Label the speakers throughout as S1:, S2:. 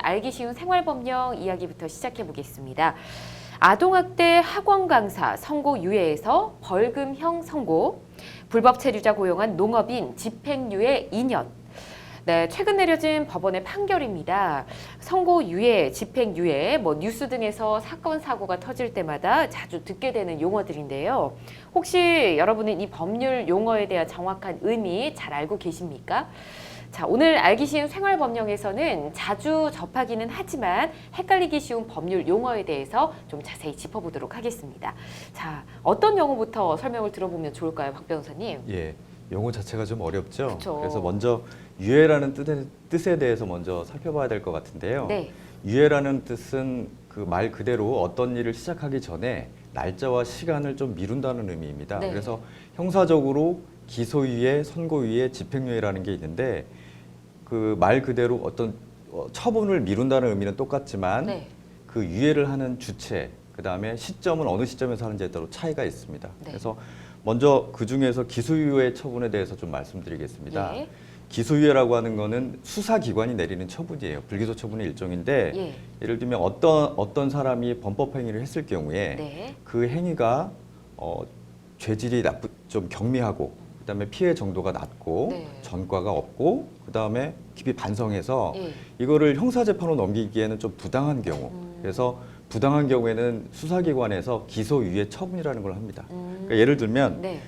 S1: 알기 쉬운 생활법령 이야기부터 시작해 보겠습니다. 아동학대 학원 강사 선고 유예에서 벌금형 선고, 불법 체류자 고용한 농업인 집행유예 2년. 네, 최근 내려진 법원의 판결입니다. 선고 유예, 집행유예, 뉴스 등에서 사건 사고가 터질 때마다 자주 듣게 되는 용어들인데요. 혹시 여러분은 이 법률 용어에 대한 정확한 의미 잘 알고 계십니까? 자, 오늘 알기 쉬운 생활법령에서는 자주 접하기는 하지만 헷갈리기 쉬운 법률 용어에 대해서 좀 자세히 짚어보도록 하겠습니다. 자, 어떤 용어부터 설명을 들어보면 좋을까요, 박 변호사님?
S2: 예, 용어 자체가 좀 어렵죠.
S1: 그쵸.
S2: 그래서 먼저 유예라는 뜻에 대해서 먼저 살펴봐야 될 것 같은데요.
S1: 네.
S2: 유예라는 뜻은 그 말 그대로 어떤 일을 시작하기 전에 날짜와 시간을 좀 미룬다는 의미입니다.
S1: 네.
S2: 그래서 형사적으로 기소유예, 선고유예, 집행유예라는 게 있는데 그 말 그대로 어떤 처분을 미룬다는 의미는 똑같지만
S1: 네.
S2: 그 유예를 하는 주체, 그 다음에 시점은 어느 시점에서 하는지에 따라 차이가 있습니다.
S1: 네.
S2: 그래서 먼저 그 중에서 기소유예 처분에 대해서 좀 말씀드리겠습니다.
S1: 예.
S2: 기소유예라고 하는 거는 수사기관이 내리는 처분이에요. 불기소 처분의 일종인데
S1: 예.
S2: 예를 들면 어떤 사람이 범법 행위를 했을 경우에
S1: 네.
S2: 그 행위가 죄질이 좀 경미하고 그다음에 피해 정도가 낮고
S1: 네.
S2: 전과가 없고 그다음에 깊이 반성해서
S1: 예.
S2: 이거를 형사재판으로 넘기기에는 좀 부당한 경우 그래서 부당한 경우에는 수사기관에서 기소유예 처분이라는 걸 합니다. 그러니까 예를 들면
S1: 네.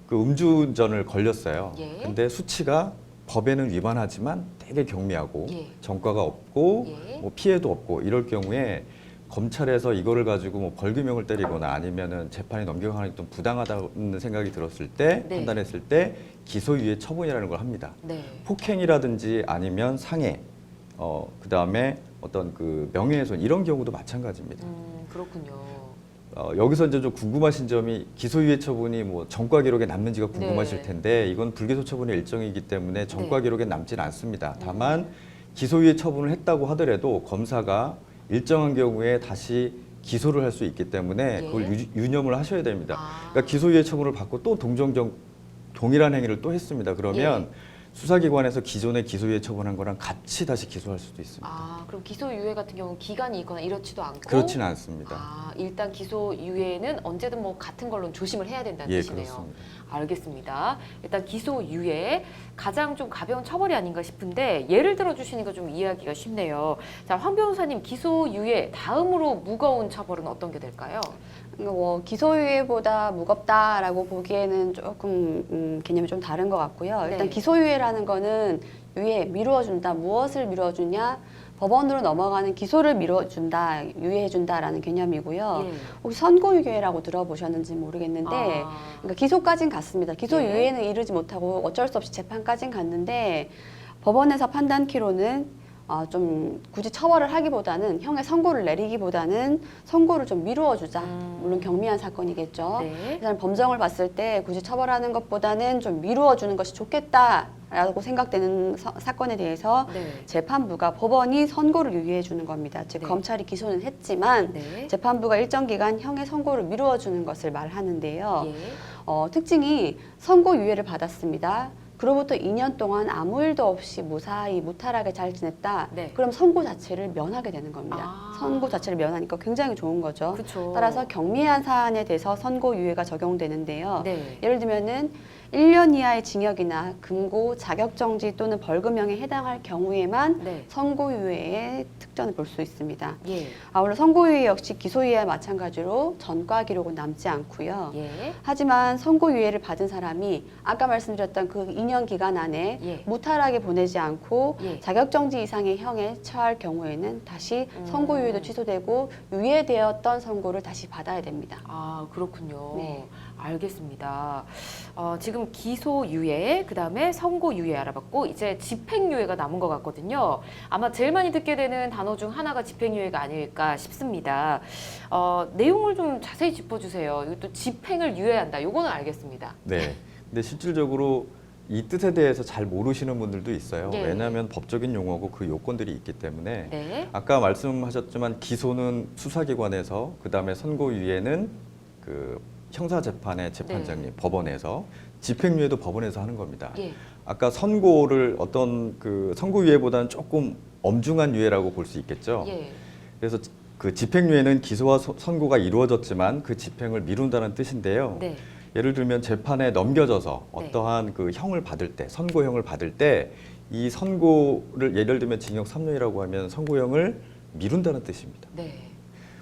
S2: 그 음주운전을 걸렸어요.
S1: 예.
S2: 근데 수치가 법에는 위반하지만 되게 경미하고
S1: 예.
S2: 전과가 없고
S1: 예.
S2: 피해도 없고 이럴 경우에 검찰에서 이거를 가지고 벌금형을 때리거나 아니면은 재판에 넘겨가는 게 좀 부당하다는 생각이 들었을 때
S1: 네.
S2: 판단했을 때 기소유예 처분이라는 걸 합니다.
S1: 네.
S2: 폭행이라든지 아니면 상해, 그다음에 어떤 그 명예훼손 이런 경우도 마찬가지입니다.
S1: 그렇군요.
S2: 여기서 이제 좀 궁금하신 점이 기소유예 처분이 전과 기록에 남는지가 궁금하실
S1: 네.
S2: 텐데 이건 불기소 처분의 일종이기 때문에 전과
S1: 네.
S2: 기록에 남지는 않습니다. 다만 기소유예 처분을 했다고 하더라도 검사가 일정한 경우에 다시 기소를 할 수 있기 때문에
S1: 예.
S2: 그걸 유념을 하셔야 됩니다.
S1: 아.
S2: 그러니까 기소유예 처분을 받고 또 동일한 행위를 또 했습니다. 그러면
S1: 예.
S2: 수사기관에서 기존에 기소유예 처분한 거랑 같이 다시 기소할 수도 있습니다.
S1: 아, 그럼 기소유예 같은 경우는 기간이 있거나 이렇지도 않고?
S2: 그렇지는 않습니다.
S1: 아, 일단 기소유예는 언제든 같은 걸로 조심을 해야 된다는
S2: 예,
S1: 뜻이네요.
S2: 그렇습니다.
S1: 알겠습니다. 일단 기소유예 가장 좀 가벼운 처벌이 아닌가 싶은데 예를 들어 주시니까 좀 이해하기가 쉽네요. 자, 황 변호사님 기소유예 다음으로 무거운 처벌은 어떤 게 될까요?
S3: 기소유예보다 무겁다라고 보기에는 조금 개념이 좀 다른 것 같고요. 일단
S1: 네.
S3: 기소유예라는 거는 유예, 미루어준다. 무엇을 미뤄주냐? 법원으로 넘어가는 기소를 미뤄준다, 유예해준다라는 개념이고요.
S1: 예.
S3: 혹시 선고유예라고 들어보셨는지 모르겠는데 그러니까 기소까진 갔습니다. 기소유예는
S1: 예.
S3: 이르지 못하고 어쩔 수 없이 재판까진 갔는데 법원에서 판단키로는 좀 굳이 처벌을 하기보다는 형의 선고를 내리기보다는 선고를 좀 미루어주자. 물론 경미한 사건이겠죠.
S1: 네.
S3: 그래서 범정을 봤을 때 굳이 처벌하는 것보다는 좀 미루어주는 것이 좋겠다라고 생각되는 사건에 대해서
S1: 네.
S3: 재판부가 법원이 선고를 유예해 주는 겁니다. 즉
S1: 네.
S3: 검찰이 기소는 했지만
S1: 네.
S3: 재판부가 일정 기간 형의 선고를 미루어주는 것을 말하는데요.
S1: 예.
S3: 특징이 선고 유예를 받았습니다. 그로부터 2년 동안 아무 일도 없이 무사히 무탈하게 잘 지냈다.
S1: 네.
S3: 그럼 선고 자체를 면하게 되는 겁니다.
S1: 아.
S3: 선고 자체를 면하니까 굉장히 좋은 거죠.
S1: 그쵸.
S3: 따라서 경미한 사안에 대해서 선고 유예가 적용되는데요.
S1: 네.
S3: 예를 들면은 1년 이하의 징역이나 금고, 자격정지 또는 벌금형에 해당할 경우에만
S1: 네.
S3: 선고유예의 특전을 볼 수 있습니다.
S1: 예.
S3: 아울러 선고유예 역시 기소유예와 마찬가지로 전과 기록은 남지 않고요.
S1: 예.
S3: 하지만 선고유예를 받은 사람이 아까 말씀드렸던 그 2년 기간 안에
S1: 예.
S3: 무탈하게 보내지 않고
S1: 예.
S3: 자격정지 이상의 형에 처할 경우에는 다시 선고유예도 취소되고 유예되었던 선고를 다시 받아야 됩니다.
S1: 아, 그렇군요.
S3: 네.
S1: 알겠습니다. 지금 기소유예, 그 다음에 선고유예 알아봤고 이제 집행유예가 남은 것 같거든요. 아마 제일 많이 듣게 되는 단어 중 하나가 집행유예가 아닐까 싶습니다. 내용을 좀 자세히 짚어주세요. 이것도 집행을 유예한다. 이거는 알겠습니다.
S2: 네. 근데 실질적으로 이 뜻에 대해서 잘 모르시는 분들도 있어요.
S1: 예.
S2: 왜냐하면 법적인 용어고 그 요건들이 있기 때문에
S1: 네.
S2: 아까 말씀하셨지만 기소는 수사기관에서 그다음에 선고유예는 그 형사재판의 재판장님,
S1: 네.
S2: 법원에서 집행유예도 법원에서 하는 겁니다.
S1: 예.
S2: 아까 선고를 어떤 그 선고유예보다는 조금 엄중한 유예라고 볼 수 있겠죠.
S1: 예.
S2: 그래서 그 집행유예는 기소와 선고가 이루어졌지만 그 집행을 미룬다는 뜻인데요.
S1: 네.
S2: 예를 들면 재판에 넘겨져서
S1: 네.
S2: 어떠한 그 형을 받을 때, 선고형을 받을 때 이 선고를 예를 들면 징역 3년이라고 하면 선고형을 미룬다는 뜻입니다.
S1: 네.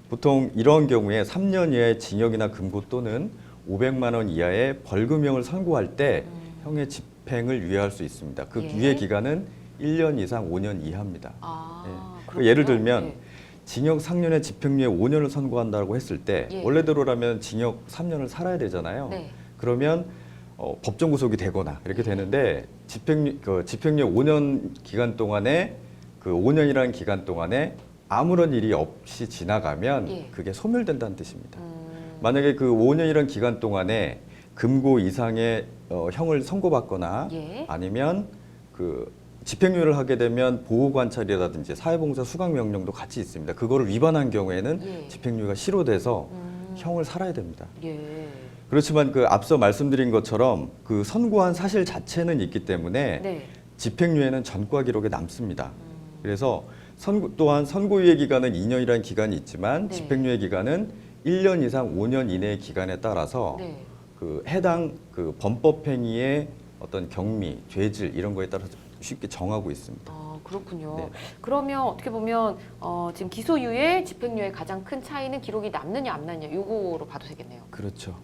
S2: 보통 이런 경우에 3년 이하의 징역이나 금고 또는 500만 원 이하의 벌금형을 선고할 때 형의 집행을 유예할 수 있습니다. 그
S1: 예.
S2: 유예 기간은 1년 이상 5년 이하입니다.
S1: 아,
S2: 예.
S1: 그렇군요.
S2: 예를 들면
S1: 예.
S2: 징역 3년에 집행유예 5년을 선고한다고 했을 때
S1: 예.
S2: 원래대로라면 징역 3년을 살아야 되잖아요.
S1: 네.
S2: 그러면 법정 구속이 되거나 이렇게 되는데 집행유예 5년 기간 동안에 그 5년이라는 기간 동안에 아무런 일이 없이 지나가면
S1: 예.
S2: 그게 소멸된다는 뜻입니다. 만약에 그 5년이라는 기간 동안에 금고 이상의 형을 선고받거나
S1: 예.
S2: 아니면 그 집행유예를 하게 되면 보호관찰이라든지 사회봉사 수강명령도 같이 있습니다. 그거를 위반한 경우에는
S1: 예.
S2: 집행유예가 실효돼서 형을 살아야 됩니다.
S1: 예.
S2: 그렇지만 그 앞서 말씀드린 것처럼 그 선고한 사실 자체는 있기 때문에
S1: 네.
S2: 집행유예는 전과 기록에 남습니다. 그래서 또한 선고유예 기간은 2년이라는 기간이 있지만
S1: 네.
S2: 집행유예 기간은 1년 이상 5년 이내의 기간에 따라서
S1: 네.
S2: 그 해당 그 범법 행위의 어떤 경미, 죄질 이런 거에 따라서 쉽게 정하고 있습니다.
S1: 아, 그렇군요.
S2: 네.
S1: 그러면 어떻게 보면 지금 기소유예, 집행유예 가장 큰 차이는 기록이 남느냐 안 남느냐 요거로 봐도 되겠네요.
S2: 그렇죠.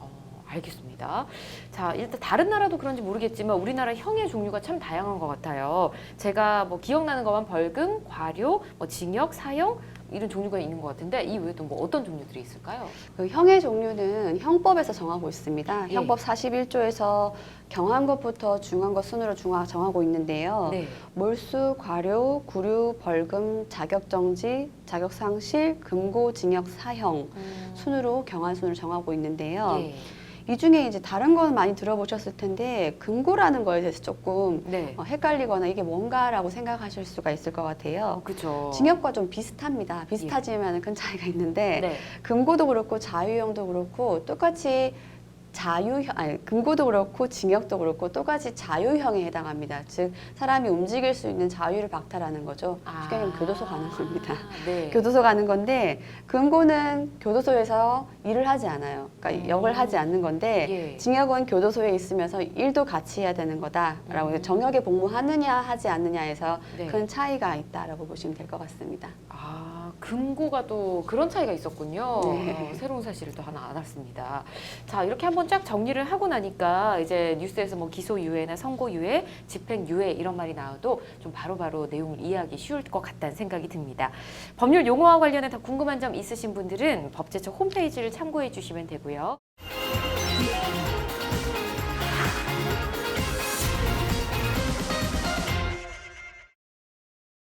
S1: 알겠습니다. 자, 일단 다른 나라도 그런지 모르겠지만 우리나라 형의 종류가 참 다양한 것 같아요. 제가 뭐 기억나는 것만 벌금, 과료, 뭐 징역, 사형 이런 종류가 있는 것 같은데 이 외에도 뭐 어떤 종류들이 있을까요?
S3: 그 형의 종류는 형법에서 정하고 있습니다.
S1: 예.
S3: 형법 41조에서 경한 것부터 중한 것 순으로 정하고 있는데요.
S1: 네.
S3: 몰수, 과료, 구류, 벌금, 자격정지, 자격상실, 금고, 징역, 사형 순으로 경한 순으로 정하고 있는데요.
S1: 예.
S3: 이 중에 이제 다른 거는 많이 들어보셨을 텐데 금고라는 거에 대해서 조금
S1: 네.
S3: 헷갈리거나 이게 뭔가라고 생각하실 수가 있을 것 같아요.
S1: 그렇죠.
S3: 징역과 좀 비슷합니다. 비슷하지만 큰 차이가 있는데
S1: 네.
S3: 금고도 그렇고 자유형도 그렇고 똑같이 금고도 그렇고 징역도 그렇고 똑같이 자유형에 해당합니다. 즉 사람이 움직일 수 있는 자유를 박탈하는 거죠. 쉽게 얘기하면 교도소 가는 겁니다.
S1: 네.
S3: 교도소 가는 건데 금고는 교도소에서 일을 하지 않아요. 그러니까 역을 하지 않는 건데
S1: 예.
S3: 징역은 교도소에 있으면서 일도 같이 해야 되는 거다라고 정역에 복무하느냐 하지 않느냐에서
S1: 네.
S3: 큰 차이가 있다라고 보시면 될 것 같습니다.
S1: 아, 금고가 또 그런 차이가 있었군요.
S3: 네.
S1: 새로운 사실을 또 하나 알았습니다. 자, 이렇게 한번 쫙 정리를 하고 나니까 이제 뉴스에서 뭐 기소유예나 선고유예, 집행유예 이런 말이 나와도 좀 바로바로 내용을 이해하기 쉬울 것 같다는 생각이 듭니다. 법률 용어와 관련해 더 궁금한 점 있으신 분들은 법제처 홈페이지를 참고해 주시면 되고요.